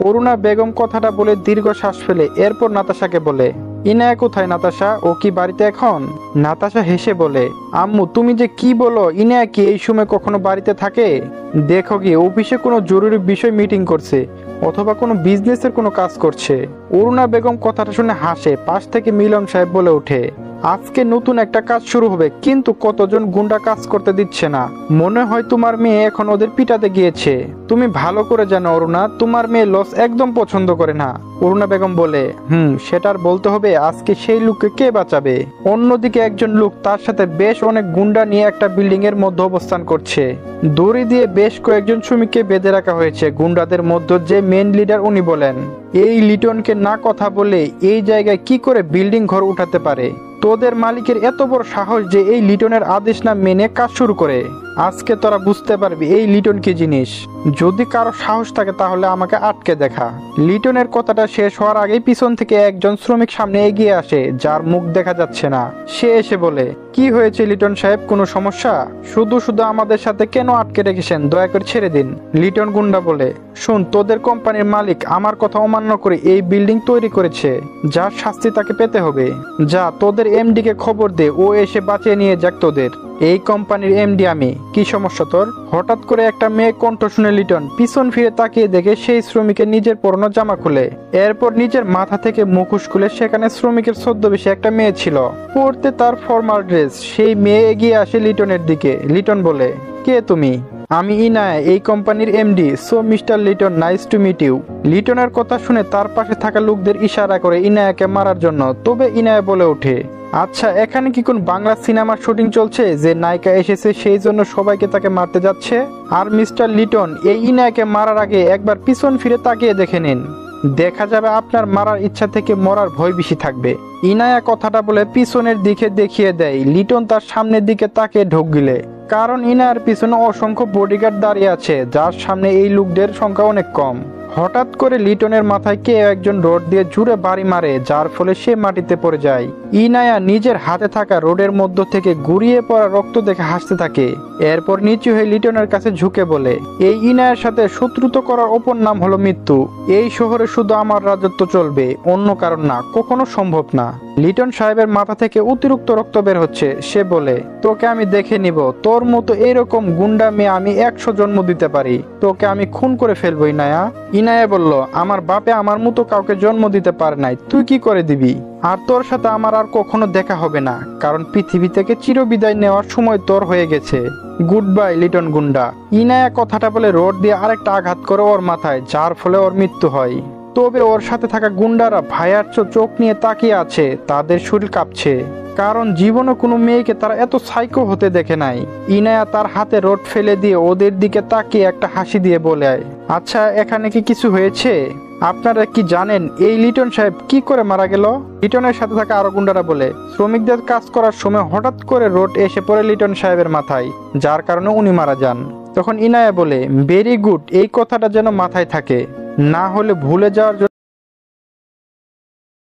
অরুণা বেগম কথাটা বলে দীর্ঘ শ্বাস ফেলে এরপর নাতাশাকে বলে, ইনায়া কোথায় নাতাশা? ও কি বাড়িতে এখন? নাতাশা হেসে বলে, আম্মু তুমি যে কি বলো, ইনায়া কি এই সময় কখনো বাড়িতে থাকে? দেখো কি অফিসে কোনো জরুরি বিষয় মিটিং করছে অথবা কোনো বিজনেসের কোনো কাজ করছে। অরুণা বেগম কথাটা শুনে হাসে। পাশ থেকে মিলন সাহেব বলে ওঠে, আজকে নতুন একটা কাজ শুরু হবে, কিন্তু কতজন গুন্ডা কাজ করতে দিচ্ছে না। মনে হয় তোমার মেয়ে এখন ওদের পিটাতে গিয়েছে। তুমি ভালো করে জানো অরুণা, তোমার মেয়ে লস একদম পছন্দ করে না। অরুণা বেগম বলে, সেটার বলতে হবে, আজকে সেই লোককে কে বাঁচাবে? অন্যদিকে একজন লোক তার সাথে বেশ অনেক গুন্ডা নিয়ে একটা বিল্ডিং এর মধ্যে অবস্থান করছে। দড়ি দিয়ে বেশ কয়েকজন শ্রমিককে বেঁধে রাখা হয়েছে। গুন্ডাদের মধ্যে যে মেন লিডার উনি বলেন, এই লিটনকে না কথা বলে এই জায়গায় কি করে বিল্ডিং ঘর উঠাতে পারে? তোদের মালিকের এত বড় সাহস যে এই লিটনের আদেশ না মেনে কাজ শুরু করে। আজকে তোরা বুঝতে পারবি এই লিটন কি জিনিস। যদি কারো সাহস থাকে তাহলে আমাকে আটকে দেখা। লিটনের কথাটা শেষ হওয়ার আগেই পিছন থেকে একজন শ্রমিক সামনে এগিয়ে আসে, যার মুখ দেখা যাচ্ছে না। সে এসে বলে, কি হয়েছে লিটন সাহেব, কোনো সমস্যা? শুধু শুধু আমাদের সাথে কেন আটকে রেখেছেন? দয়া করে ছেড়ে দিন। লিটন গুন্ডা বলে, শোন, তোদের কোম্পানির মালিক আমার কথা অমান্য করে এই বিল্ডিং তৈরি করেছে, যার শাস্তি তাকে পেতে হবে। যা তোদের এমডি কে খবর দে, ও এসে বাঁচিয়ে নিয়ে যাক তোদের। এই কোম্পানির এমডি আমি। কি সমস্যা তোর? হঠাৎ করে একটা মেয়ে কণ্ঠ শুনে লিটন পিছন ফিরে তাকিয়ে দেখে সেই শ্রমিকের নিজের পরনো জামা খুলে। এরপর নিজের মাথা থেকে মুখোশ খুলে সেখানে শ্রমিকের ছদ্মবেশে একটা মেয়ে ছিল, পরতে তার ফর্মাল ড্রেস। সেই মেয়ে এগিয়ে আসে লিটনের দিকে। লিটন বলে, কে তুমি? আমি ইনায়া, এই কোম্পানির MD. So mister Liton, nice to meet you. লিটনের কথা শুনে তার পাশে থাকা লোকদের ইশারা করে ইনায়াকে মারার জন্য। তবে ইনায়া বলে ওঠে, আচ্ছা, এখানে কি কোন বাংলা সিনেমার শুটিং চলছে যে নায়িকা এসেছে সেই জন্য সবাইকে তাকে মারতে যাচ্ছে? আর মিস্টার লিটন, এই ইনায়াকে মারার আগে একবার পিছন ফিরে তাকিয়ে দেখে নিন, দেখা যাবে আপনার মারার ইচ্ছা থেকে মরার ভয় বেশি থাকবে। ইনায়া কথাটা বলে পিছনের দিকে দেখিয়ে দেয়। লিটন তার সামনের দিকে তাকিয়ে ঢোক গিলে, কারণ ইনায়ার পিছনে অসংখ্য বডিগার্ড দাঁড়িয়ে আছে, যার সামনে এই লোকদের সংখ্যা অনেক কম। হঠাৎ করে লিটনের মাথায় কে একজন রড দিয়ে জুড়ে বাড়ি মারে, যার ফলে সে মাটিতে পড়ে যায়। ইনায়া নিজের হাতে থাকা রোডের মধ্য থেকে গুড়িয়ে পড়া রক্ত দেখে হাসতে থাকে। এরপর নিচু হয়ে লিটনের কাছে ঝুঁকে বলে, এই ইনায়ার সাথে শত্রুতা করার অপর নাম হলো মৃত্যু। এই শহরে শুধু আমার রাজত্ব চলবে, অন্য কারণ না, কখনো সম্ভব না। লিটন সাহেবের মাথা থেকে অতিরিক্ত রক্ত বের হচ্ছে। সে বলে, তোকে আমি দেখে নিব। তোর মতো এরকম গুন্ডা মেয়ে আমি 100 জন্ম দিতে পারি। তোকে আমি খুন করে ফেলবো ইনায়া। ইনায়া বলল, আমার বাপে আমার মতো কাউকে জন্ম দিতে পারে নাই, তুই কি করে দিবি? আর তোর সাথে আমার আর কখনো দেখা হবে না, কারণ পৃথিবী থেকে চিরবিদায় নেওয়ার সময় তোর হয়ে গেছে। গুড বাই লিটন গুন্ডা। ইনায়া কথাটা বলে রড দিয়ে আরেকটা আঘাত করে ওর মাথায়, যার ফলে ওর মৃত্যু হয়। তবে ওর সাথে থাকা গুন্ডারা ভাইয়ার চোখ নিয়ে তাকিয়ে আছে, তাদের শরীর কাঁপছে, কারণ জীবনে কোনো মেয়েকে তারা এত সাইকো হতে দেখে নাই। ইনায়া তার হাতে রড ফেলে দিয়ে ওদের দিকে তাকিয়ে একটা হাসি দিয়ে বলে, আচ্ছা, এখানে কি কিছু হয়েছে? আপনারা কি জানেন এই লিটন সাহেব কি করে মারা গেল? লিটনের সাথে থাকা আরো গুন্ডারা বলে, শ্রমিকদের কাজ করার সময় হঠাৎ করে রড এসে পড়ে লিটন সাহেবের মাথায়, যার কারণে উনি মারা যান। তখন ইনায়া বলে, ভেরি গুড, এই কথাটা যেন মাথায় থাকে, না হলে ভুলে যাওয়ার